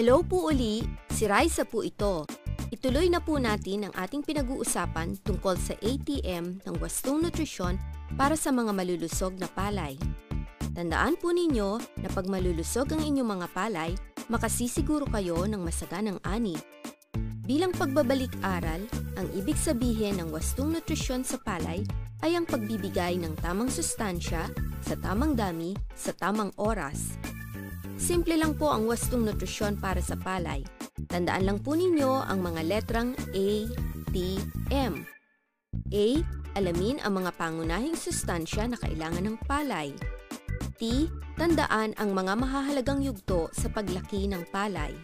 Hello po uli, si Raisa po ito. Ituloy na po natin ang ating pinag-uusapan tungkol sa ATM ng wastong nutrisyon para sa mga malulusog na palay. Tandaan po ninyo na pag malulusog ang inyong mga palay, makasisiguro kayo ng masaganang ani. Bilang pagbabalik-aral, ang ibig sabihin ng wastong nutrisyon sa palay ay ang pagbibigay ng tamang sustansya sa tamang dami sa tamang oras. Simple lang po ang wastong nutrisyon para sa palay. Tandaan lang po ninyo ang mga letrang A, T, M. A, alamin ang mga pangunahing sustansya na kailangan ng palay. T, tandaan ang mga mahahalagang yugto sa paglaki ng palay.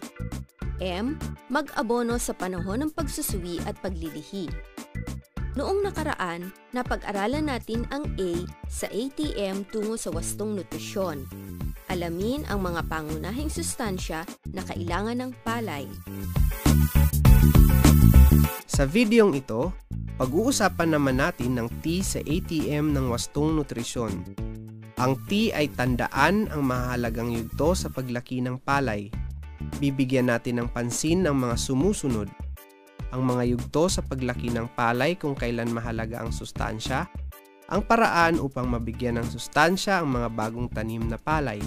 M, mag-abono sa panahon ng pagsusuwi at paglilihi. Noong nakaraan, napag-aralan natin ang A sa ATM tungo sa wastong nutrisyon. Alamin ang mga pangunahing sustansya na kailangan ng palay. Sa videong ito, pag-uusapan naman natin ng T sa ATM ng wastong nutrisyon. Ang T ay tandaan ang mahalagang yugto sa paglaki ng palay. Bibigyan natin ng pansin ang mga sumusunod. Ang mga yugto sa paglaki ng palay kung kailan mahalaga ang sustansya, ang paraan upang mabigyan ng sustansya ang mga bagong tanim na palay.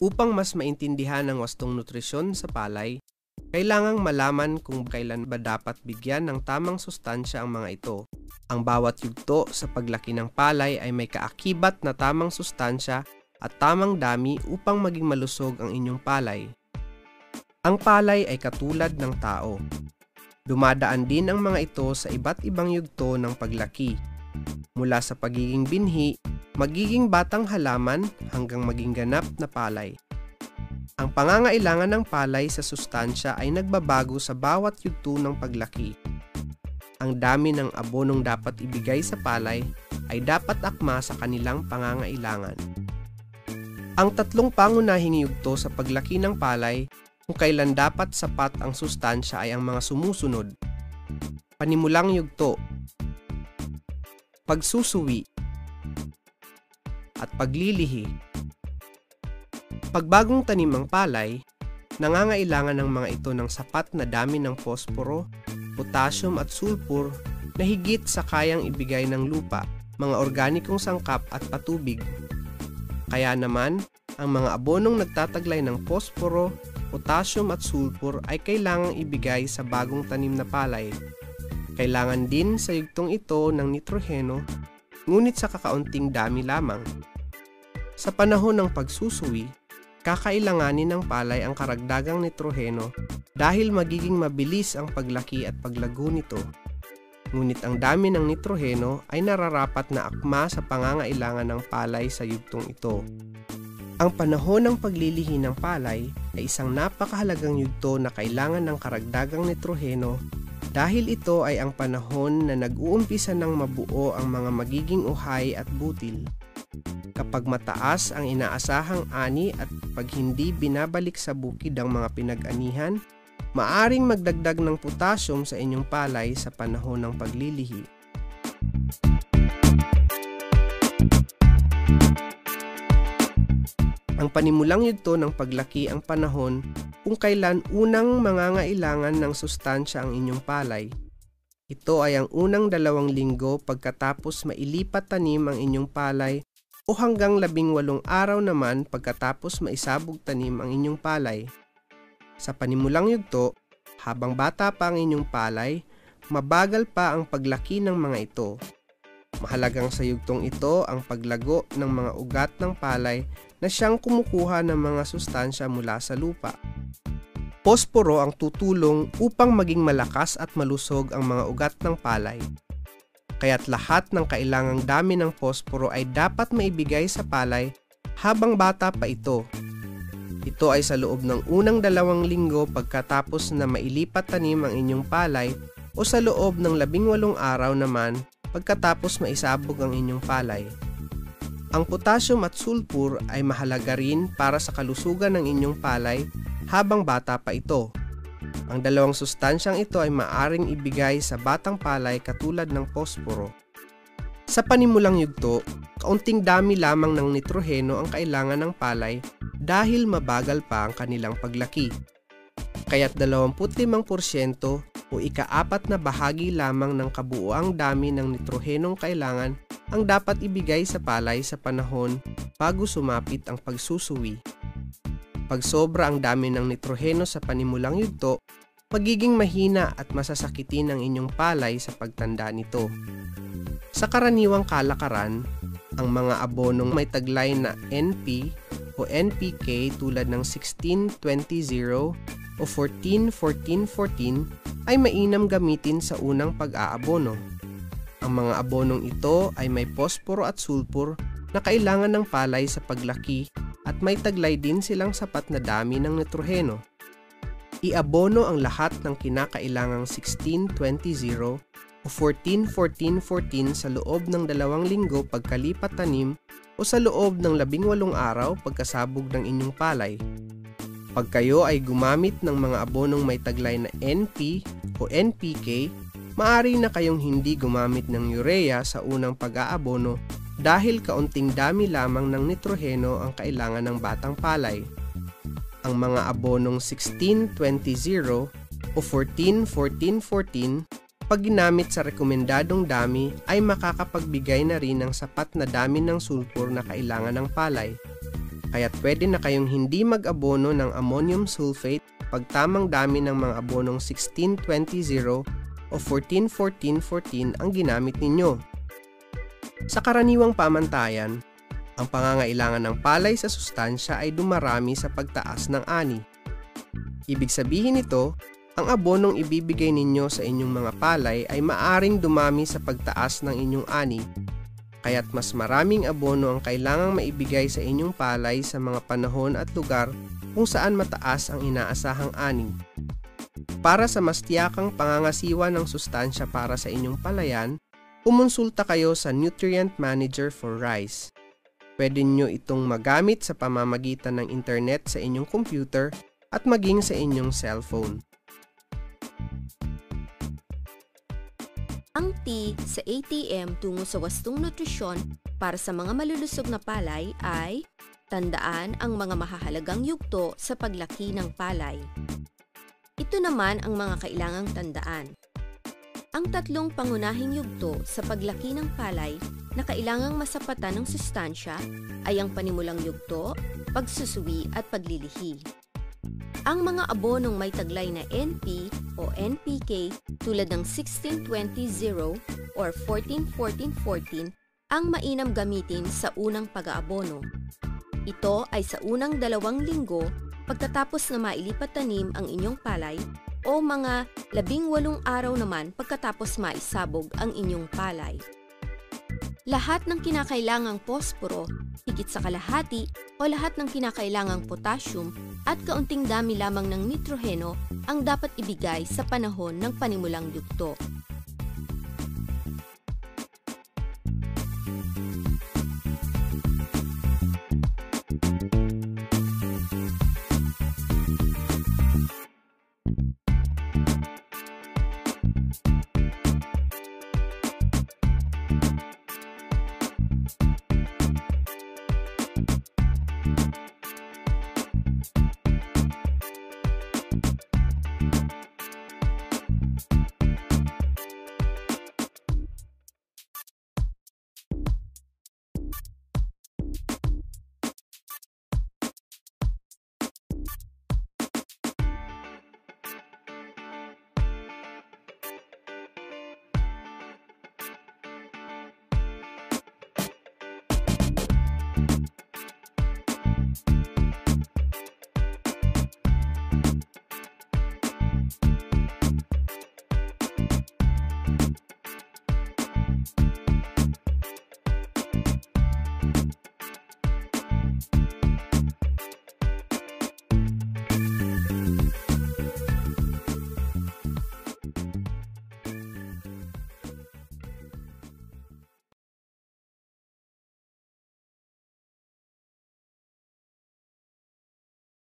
Upang mas maintindihan ang wastong nutrisyon sa palay, kailangang malaman kung kailan ba dapat bigyan ng tamang sustansya ang mga ito. Ang bawat yugto sa paglaki ng palay ay may kaakibat na tamang sustansya at tamang dami upang maging malusog ang inyong palay. Ang palay ay katulad ng tao. Dumadaan din ang mga ito sa iba't ibang yugto ng paglaki, mula sa pagiging binhi, magiging batang halaman hanggang maging ganap na palay. Ang pangangailangan ng palay sa sustansya ay nagbabago sa bawat yugto ng paglaki. Ang dami ng abonong dapat ibigay sa palay ay dapat akma sa kanilang pangangailangan. Ang tatlong pangunahing yugto sa paglaki ng palay kung kailan dapat sapat ang sustansya ay ang mga sumusunod. Panimulang yugto, pagsusuwi, at paglilihi. Pagbagong tanim ang palay, nangangailangan ng mga ito ng sapat na dami ng posporo, potassium at sulfur na higit sa kayang ibigay ng lupa, mga organikong sangkap at patubig. Kaya naman, ang mga abonong nagtataglay ng posporo, potassium at sulfur ay kailangang ibigay sa bagong tanim na palay. Kailangan din sa yugtong ito ng nitrogeno, ngunit sa kakaunting dami lamang. Sa panahon ng pagsusuwi, kakailanganin ng palay ang karagdagang nitrogeno dahil magiging mabilis ang paglaki at paglago nito. Ngunit ang dami ng nitrogeno ay nararapat na akma sa pangangailangan ng palay sa yugtong ito. Ang panahon ng paglilihi ng palay ay isang napakahalagang yugto na kailangan ng karagdagang nitrogeno dahil ito ay ang panahon na nag-uumpisa ng mabuo ang mga magiging uhay at butil. Kapag mataas ang inaasahang ani at pag hindi binabalik sa bukid ang mga pinag-anihan, maaring magdagdag ng potassium sa inyong palay sa panahon ng paglilihi. Ang panimulang yugto ng paglaki ang panahon kung kailan unang mangangailangan ng sustansya ang inyong palay. Ito ay ang unang 2 linggo pagkatapos mailipat tanim ang inyong palay o hanggang 18 araw naman pagkatapos maisabog tanim ang inyong palay. Sa panimulang yugto, habang bata pa ang inyong palay, mabagal pa ang paglaki ng mga ito. Mahalagang sa yugtong ito ang paglago ng mga ugat ng palay na siyang kumukuha ng mga sustansya mula sa lupa. Posporo ang tutulong upang maging malakas at malusog ang mga ugat ng palay. Kaya't lahat ng kailangang dami ng posporo ay dapat maibigay sa palay habang bata pa ito. Ito ay sa loob ng unang 2 linggo pagkatapos na mailipat tanim ang inyong palay o sa loob ng 18 araw naman pagkatapos maisabog ang inyong palay. Ang potassium at sulfur ay mahalaga rin para sa kalusugan ng inyong palay habang bata pa ito. Ang dalawang sustansyang ito ay maaring ibigay sa batang palay katulad ng posporo. Sa panimulang yugto, kaunting dami lamang ng nitroheno ang kailangan ng palay dahil mabagal pa ang kanilang paglaki. Kaya't 25% o ika-4 na bahagi lamang ng kabuuang dami ng nitrohenong kailangan ang dapat ibigay sa palay sa panahon bago sumapit ang pagsusuwi. Pag sobra ang dami ng nitroheno sa panimulang yugto, magiging mahina at masasakitin ang inyong palay sa pagtanda nito. Sa karaniwang kalakaran, ang mga abonong may taglay na NP o NPK tulad ng 16-20-0 o 14-14-14 ay mainam gamitin sa unang pag-aabono. Ang mga abonong ito ay may posporo at sulfur na kailangan ng palay sa paglaki at may taglay din silang sapat na dami ng nitroheno. Iabono ang lahat ng kinakailangang 16-20-0 o 14-14-14 sa loob ng 2 linggo pagkalipat tanim o sa loob ng 18 araw pagkasabog ng inyong palay. Pag kayo ay gumamit ng mga abonong may taglay na NP o NPK, maaari na kayong hindi gumamit ng urea sa unang pag-aabono dahil kaunting dami lamang ng nitroheno ang kailangan ng batang palay. Ang mga abonong 16-20-0 o 14-14-14 pag ginamit sa rekomendadong dami ay makakapagbigay na rin ng sapat na dami ng sulfur na kailangan ng palay. Kaya't pwede na kayong hindi mag-abono ng ammonium sulfate pag tamang dami ng mga abonong 16-20-0 o 14-14-14 ang ginamit ninyo. Sa karaniwang pamantayan, ang pangangailangan ng palay sa sustansya ay dumarami sa pagtaas ng ani. Ibig sabihin nito, ang abonong ibibigay ninyo sa inyong mga palay ay maaring dumami sa pagtaas ng inyong ani, kaya't mas maraming abono ang kailangang maibigay sa inyong palay sa mga panahon at lugar kung saan mataas ang inaasahang ani. Para sa mas tiyakang pangangasiwa ng sustansya para sa inyong palayan, kumonsulta kayo sa Nutrient Manager for Rice. Pwede nyo itong magamit sa pamamagitan ng internet sa inyong computer at maging sa inyong cellphone. Ang T sa ATM tungo sa wastong nutrisyon para sa mga malulusog na palay ay tandaan ang mga mahahalagang yugto sa paglaki ng palay. Ito naman ang mga kailangang tandaan. Ang 3 pangunahing yugto sa paglaki ng palay na kailangang masapatan ng sustansya ay ang panimulang yugto, pagsusuwi at paglilihi. Ang mga abonong may taglay na NP o NPK tulad ng 16-20-0 or 14-14-14 ang mainam gamitin sa unang pag-aabono. Ito ay sa unang 2 linggo pagkatapos na mailipat tanim ang inyong palay o mga 18 araw naman pagkatapos maisabog ang inyong palay. Lahat ng kinakailangang posporo, higit sa kalahati o lahat ng kinakailangang potassium at kaunting dami lamang ng nitroheno ang dapat ibigay sa panahon ng panimulang yugto.